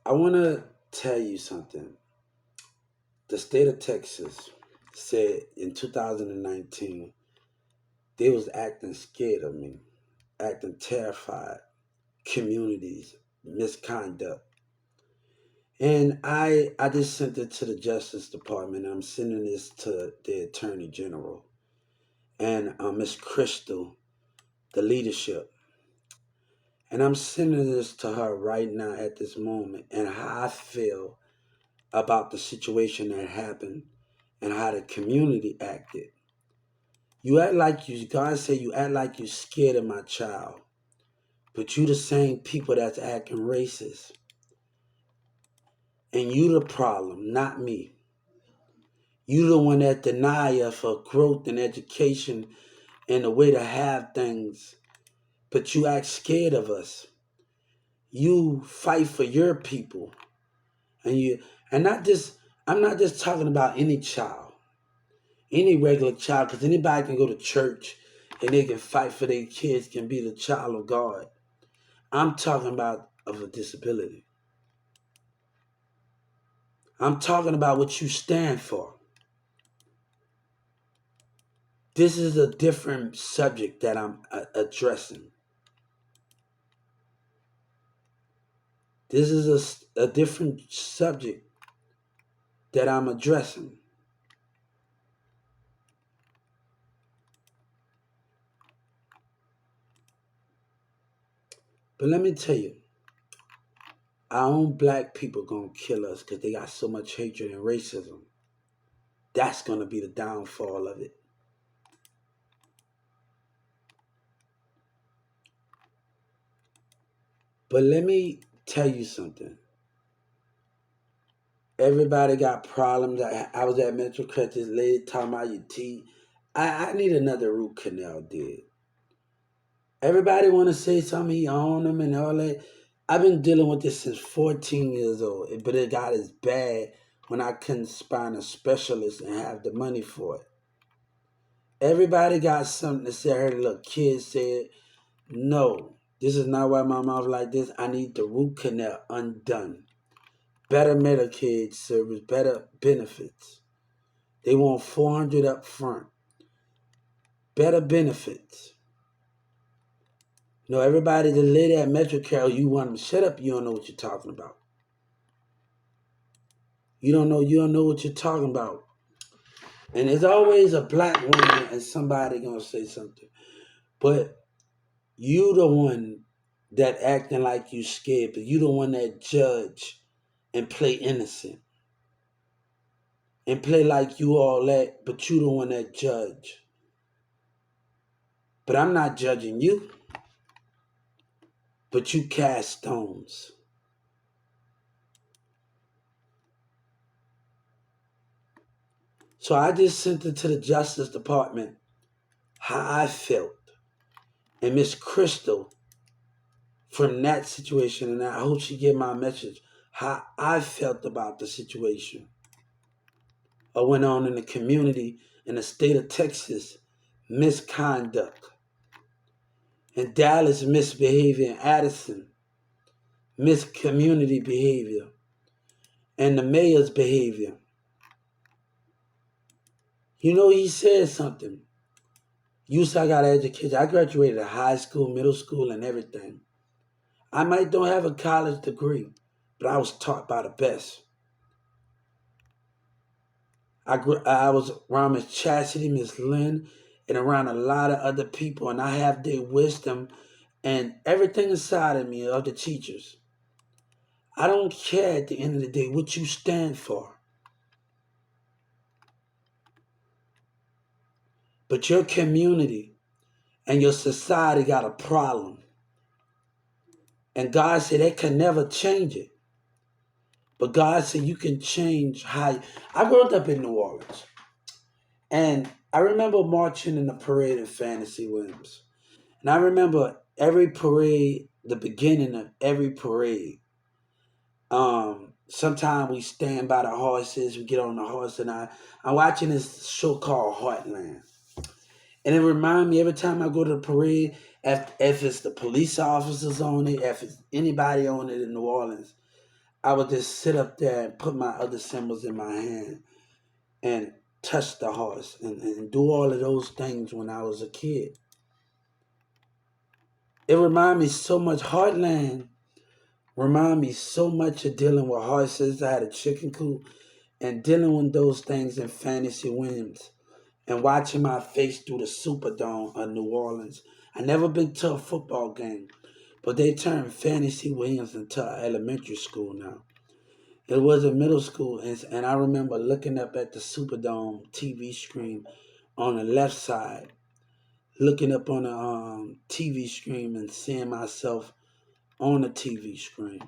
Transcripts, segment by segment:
I want to tell you something. The state of Texas said in 2019 they was acting scared of me, acting terrified, communities, misconduct. And I just sent it to the Justice Department. I'm sending this to the Attorney General and Miss Crystal, the leadership. And I'm sending this to her right now at this moment and how I feel about the situation that happened and how the community acted. You act like you, God said you act like you scared of my child, but you the same people that's acting racist. And you the problem, not me. You the one that deny us for growth and education and the way to have things, but you act scared of us. You fight for your people, and you and not just. I'm not just talking about any child, any regular child, because anybody can go to church and they can fight for their kids, can be the child of God. I'm talking about of a disability. I'm talking about what you stand for. This is a different subject that I'm addressing. This is a different subject that I'm addressing. But let me tell you, our own black people gonna kill us because they got so much hatred and racism. That's gonna be the downfall of it. But let me tell you something. Everybody got problems. I was at Metro Crest, this lady talking about your teeth. I need another root canal did. Everybody want to say something, he own them and all that. I've been dealing with this since 14 years old, but it got as bad when I couldn't find a specialist and have the money for it. Everybody got something to say. I heard a little kid said, no, this is not why my mouth like this. I need the root canal undone. Better Medicaid service, better benefits. They want 400 up front. Better benefits. No, everybody, the lady at MetroCare, you want them to shut up, you don't know what you're talking about. You don't know what you're talking about. And there's always a black woman and somebody gonna say something. But you the one that acting like you scared, but you the one that judge and play innocent. And play like you all that, but you the one that judge. But I'm not judging you, but you cast stones. So I just sent it to the Justice Department how I felt. And Miss Crystal from that situation, and I hope she get my message, how I felt about the situation. What went on in the community in the state of Texas, misconduct. In Dallas, misbehavior. In Addison, miscommunity behavior. And the mayor's behavior. You know, he said something. You said I got education. I graduated high school, middle school, and everything. I might don't have a college degree, but I was taught by the best. I was around Miss Chastity, Miss Lynn, and around a lot of other people, and I have their wisdom and everything inside of me of the teachers. I don't care at the end of the day what you stand for, but your community and your society got a problem. And God said they can never change it. But God said you can change how. I grew up in New Orleans. And I remember marching in the parade in Fantasy Williams. And I remember every parade, the beginning of every parade. Sometimes we stand by the horses, we get on the horse, and I'm watching this show called Heartland. And it reminds me every time I go to the parade, if it's the police officers on it, if it's anybody on it in New Orleans, I would just sit up there and put my other symbols in my hand and touch the horse and do all of those things when I was a kid. It reminded me so much, Heartland remind me so much of dealing with horses. I had a chicken coop and dealing with those things in Fantasy Winds and watching my face through the Superdome of New Orleans. I never been to a football game, but they turned Fantasy Williams into elementary school now. It was a middle school, and I remember looking up at the Superdome TV screen on the left side, looking up on the TV screen and seeing myself on the TV screen.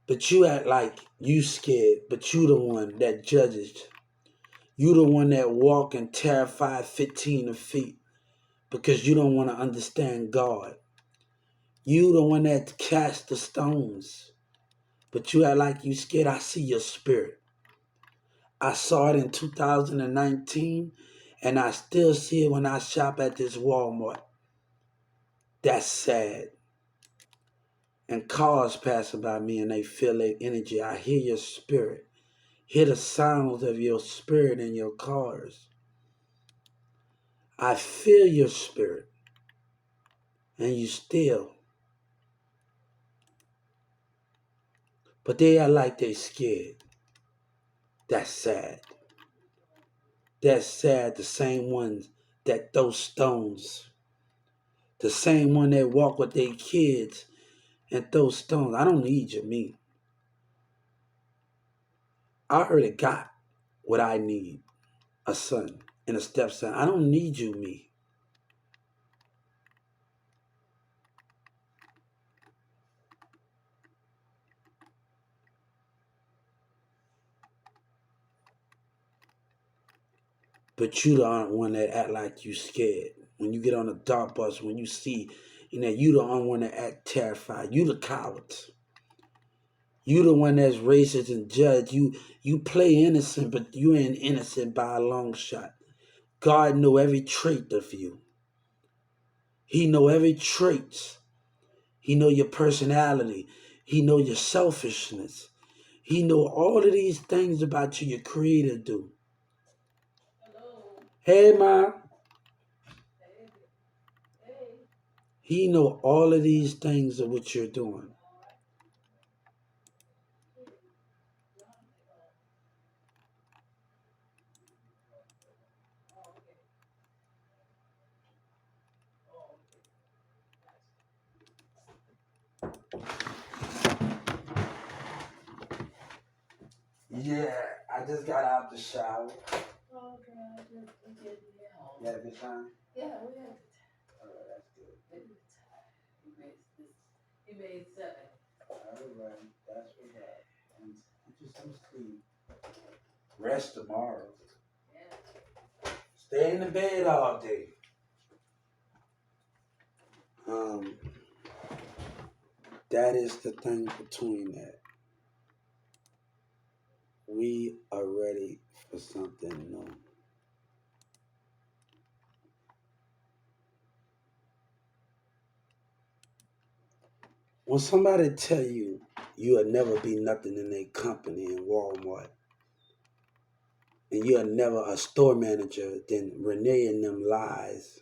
But you act like you scared, but you the one that judges. You the one that walk and terrified 15 feet because you don't want to understand God. You the one that cast the stones, but you act like you scared. I see your spirit. I saw it in 2019, and I still see it when I shop at this Walmart. That's sad. And cars passing by me and they feel their energy. I hear your spirit. Hear the sounds of your spirit in your cars. I feel your spirit. And you still. But they are like they scared. That's sad. That's sad. The same ones that throw stones. The same one that walk with their kids and throw stones. I don't need you, me. I already got what I need. A son and a stepson. I don't need you, me. But you the one that act like you scared. When you get on a dark bus, when you see, you the only one that act terrified. You the cowards. You the one that's racist and judge. You play innocent, but you ain't innocent by a long shot. God know every trait of you. He know every trait. He know your personality. He know your selfishness. He know all of these things about you your creator do. Hey, Ma. He know all of these things of what you're doing. Yeah, I just got out the shower. Okay, you had a good time? Yeah, we had a good time. All right, that's good. He made 7. All right, that's what's up. And get you some sleep. Rest tomorrow. Yeah. Stay in the bed all day. Um, that is the thing between that. We are ready for something new. When somebody tell you you'll never be nothing in a company in Walmart, and you're never a store manager, then Renee and them lies,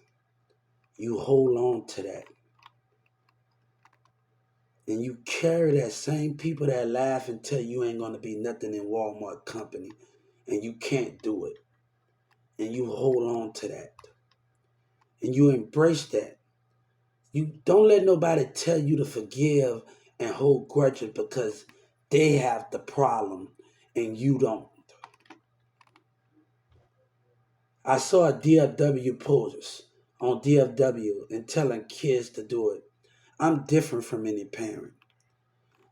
you hold on to that. And you carry that same people that laugh and tell you ain't gonna be nothing in Walmart company, and you can't do it. And you hold on to that. And you embrace that. You don't let nobody tell you to forgive and hold grudges because they have the problem and you don't. I saw a DFW post on DFW and telling kids to do it. I'm different from any parent.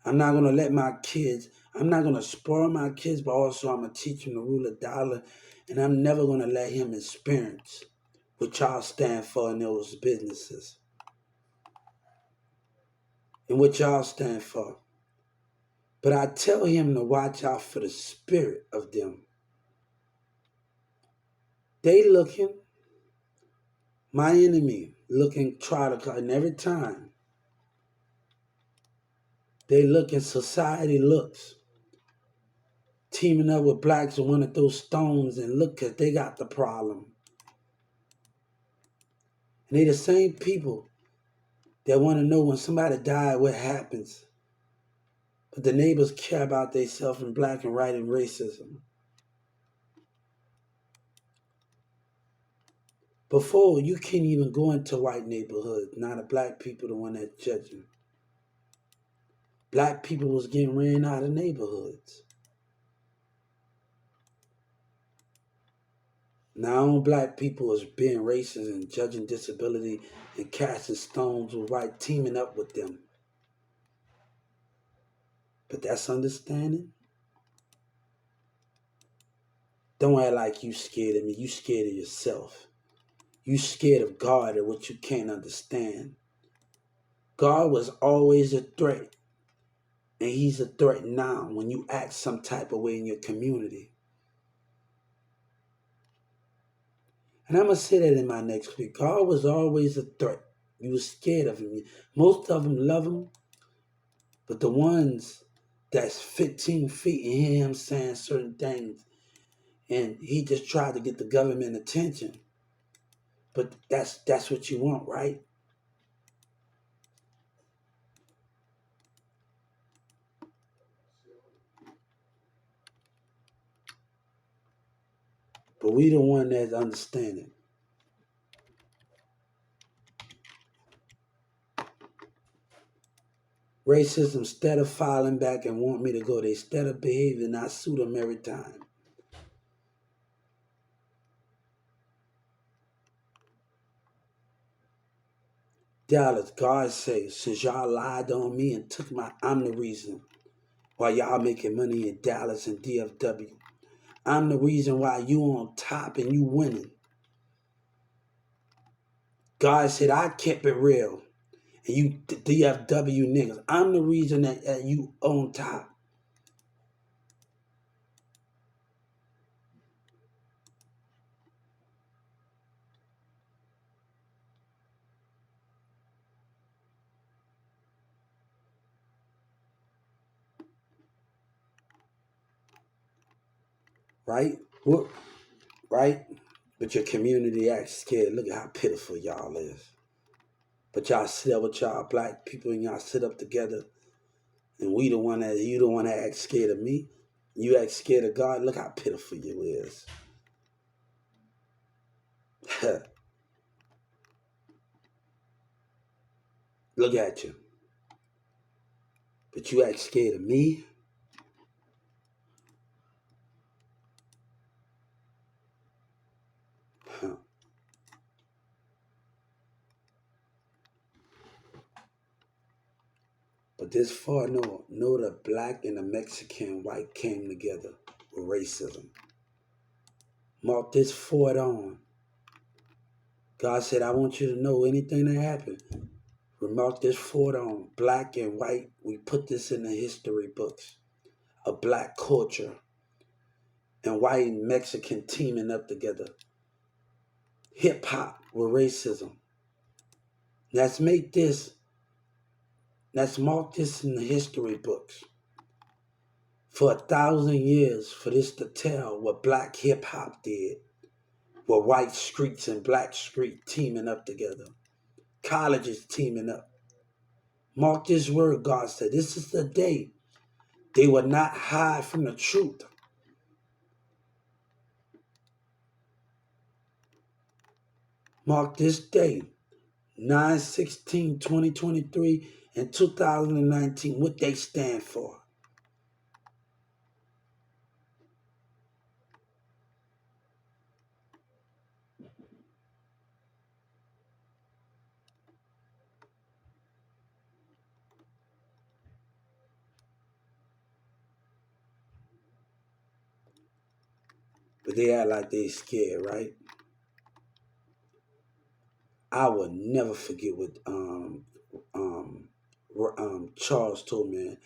I'm not going to let my kids, I'm not going to spoil my kids, but also I'm going to teach them the rule of dollar. And I'm never going to let him experience what y'all stand for in those businesses and what y'all stand for. But I tell him to watch out for the spirit of them. They looking, my enemy looking, try to, and every time They look and society looks. Teaming up with blacks and one of those stones and look because they got the problem. And they the same people that want to know when somebody died what happens. But the neighbors care about themselves in black and white and racism. Before, you can't even go into white neighborhoods. Now the black people the one that's judging. Black people was getting ran out of neighborhoods. Now black people is being racist and judging disability and casting stones with white, teaming up with them. But that's understanding. Don't act like you scared of me. You scared of yourself. You scared of God and what you can't understand. God was always a threat. And he's a threat now when you act some type of way in your community. And I'm going to say that in my next week. God was always a threat. You were scared of him. Most of them love him. But the ones that's 15 feet and hear him saying certain things, and he just tried to get the government attention. But that's what you want, right? But we the one that's understanding. Racism, instead of filing back and want me to go, they instead of behaving, I sue them every time. Dallas, God says, since y'all lied on me and took I'm the reason why y'all making money in Dallas and DFW. I'm the reason why you on top and you winning. God said, I kept it real. And you DFW niggas, I'm the reason that you on top. Right? What? Right? But your community acts scared. Look at how pitiful y'all is. But y'all sit up with y'all black people and y'all sit up together. And you the one that act scared of me. You act scared of God. Look how pitiful you is. Look at you. But you act scared of me. Huh. But this far, no, the black and the Mexican white came together with racism. Mark this forward on. God said, I want you to know anything that happened. Remark this forward on. Black and white, we put this in the history books. A black culture and white and Mexican teaming up together. Hip hop with racism. Let's mark this in the history books. For 1,000 years, for this to tell what black hip hop did, what white streets and black street teaming up together, colleges teaming up. Mark this word, God said, this is the day they will not hide from the truth. Mark this day, 9/16/2023 and 2019, what they stand for. But they act like they scared, right? I will never forget what Charles told me,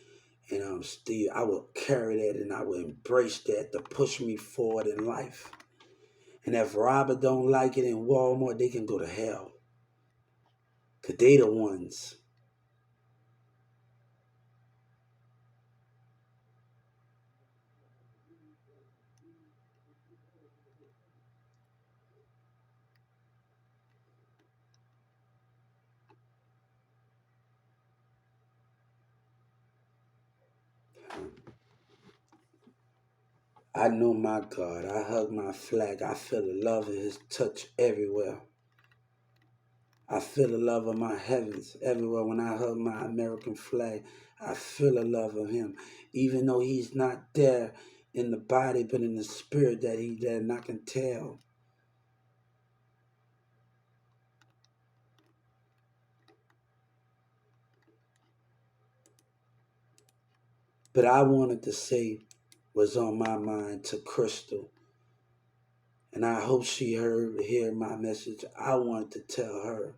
and Steve. I will carry that and I will embrace that to push me forward in life. And if Robert don't like it in Walmart, they can go to hell. Cause they the ones I know my God. I hug my flag. I feel the love of his touch everywhere. I feel the love of my heavens everywhere. When I hug my American flag, I feel the love of him. Even though he's not there in the body, but in the spirit that he's there, and I can tell. But I wanted to say what's on my mind to Crystal. And I hope she hear my message. I wanted to tell her.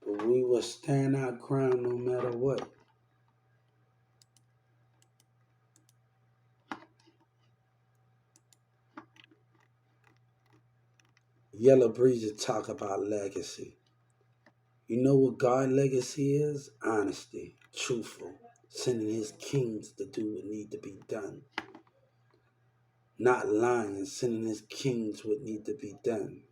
But we will stand our ground no matter what. Yellow Breezy talk about legacy. You know what God's legacy is? Honesty, truthful, sending his kings to do what need to be done. Not lying, sending his kings what need to be done.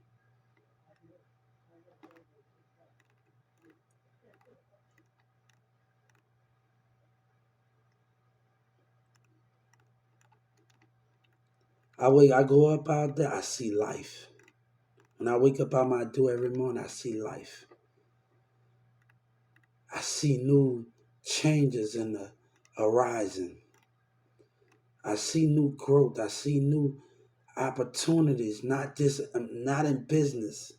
I go up out there, I see life. When I wake up out my door every morning, I see life. I see new changes in the horizon. I see new growth. I see new opportunities, not in business,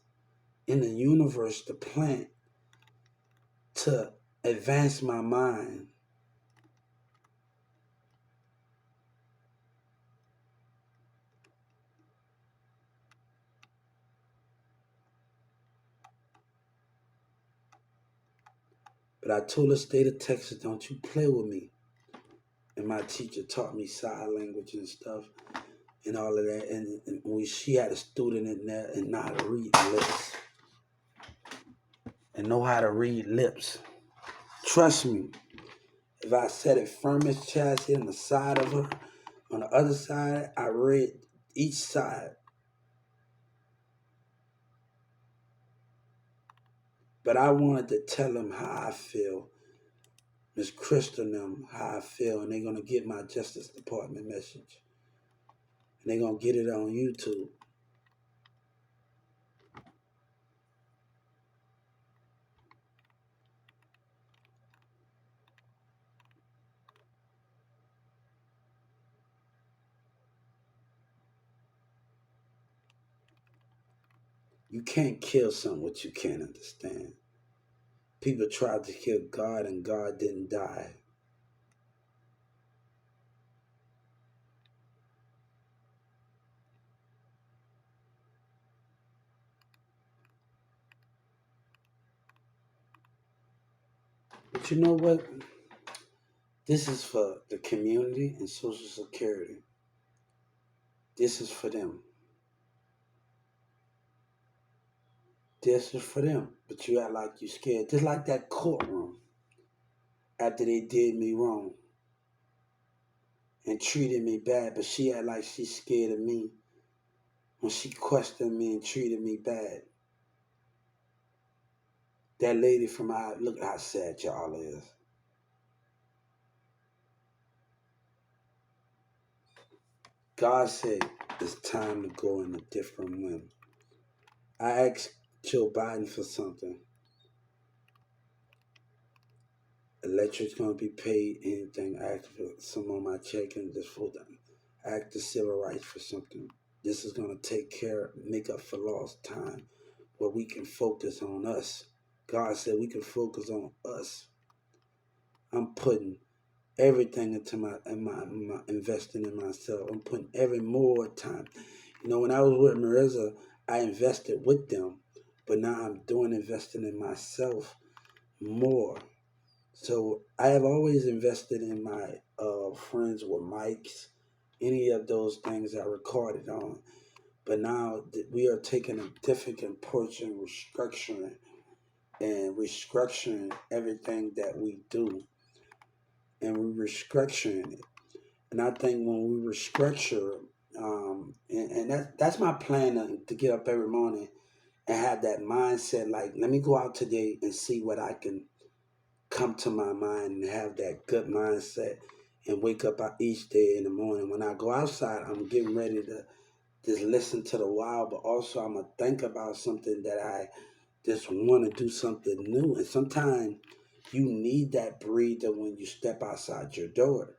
in the universe, to plant, to advance my mind. But I told the state of Texas, don't you play with me. And my teacher taught me sign language and stuff and all of that. And she had a student in there and know how to read lips. And know how to read lips. Trust me, if I said it firm as chassis on the side of her, on the other side, I read each side. But I wanted to tell them how I feel. Miss Crystal and them, how I feel. And they're going to get my Justice Department message. And they're going to get it on YouTube. You can't kill something what you can't understand. People tried to kill God and God didn't die. But you know what? This is for the community and Social Security. This is for them. This is for them. But you act like you scared. Just like that courtroom after they did me wrong and treated me bad. But she act like she's scared of me when she questioned me and treated me bad. That lady from look how sad y'all is. God said it's time to go in a different way. I asked Joe Biden for something. Electric's gonna be paid, anything. I asked for some on my check and just for them. I asked the civil rights for something. This is gonna make up for lost time where we can focus on us. God said we can focus on us. I'm putting everything into my investing in myself. I'm putting every more time. You know, when I was with Marissa, I invested with them, but now I'm doing investing in myself more. So I have always invested in my friends with mics, any of those things I recorded on. But now we are taking a different approach and restructuring everything that we do. and we restructuring it. And I think when we restructure, and that's my plan to get up every morning and have that mindset. Like, let me go out today and see what I can come to my mind and have that good mindset and wake up each day in the morning. When I go outside, I'm getting ready to just listen to the wild, but also I'm gonna think about something that I just want to do something new. And sometimes you need that breather when you step outside your door.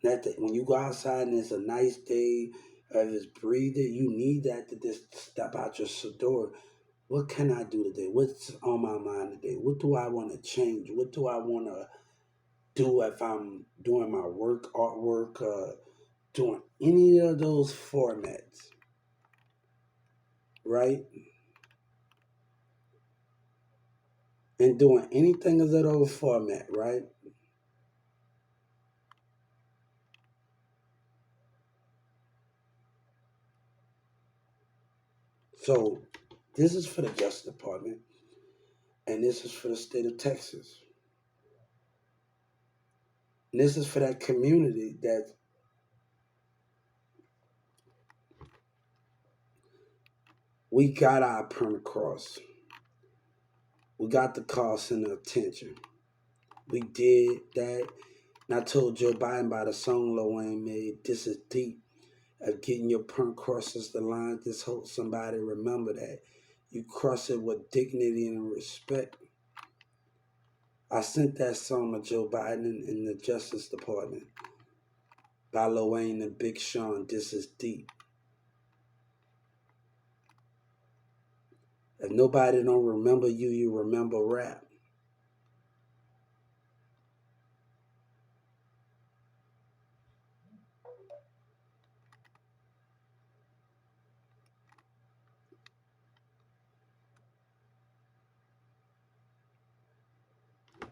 When you go outside and it's a nice day, or it's breather, you need that to just step out your door. What can I do today? What's on my mind today? What do I want to change? What do I want to do if I'm doing my work, artwork, doing any of those formats, right? And doing anything of that old format, right? So this is for the Justice Department, and this is for the state of Texas. And this is for that community that we got our permanent cross. We got the cost and the attention. We did that. And I told Joe Biden by the song Lil Wayne made, "This is deep." Of getting your permanent crosses the line. Just hope somebody remember that. You cross it with dignity and respect. I sent that song to Joe Biden in the Justice Department by Lil Wayne and Big Sean. This is deep. If nobody don't remember you, you remember rap.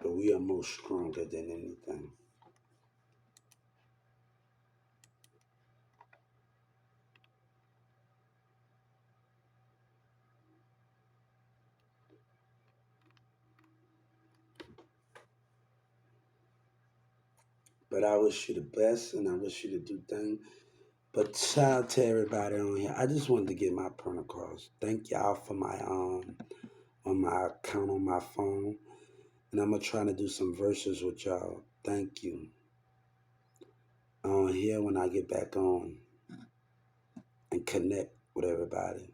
But we are more stronger than anything. But I wish you the best, and I wish you to do things. But shout out to everybody on here. I just wanted to get my point across. Thank y'all for my on my account on my phone. And I'm gonna try to do some verses with y'all. Thank you. On here when I get back on and connect with everybody.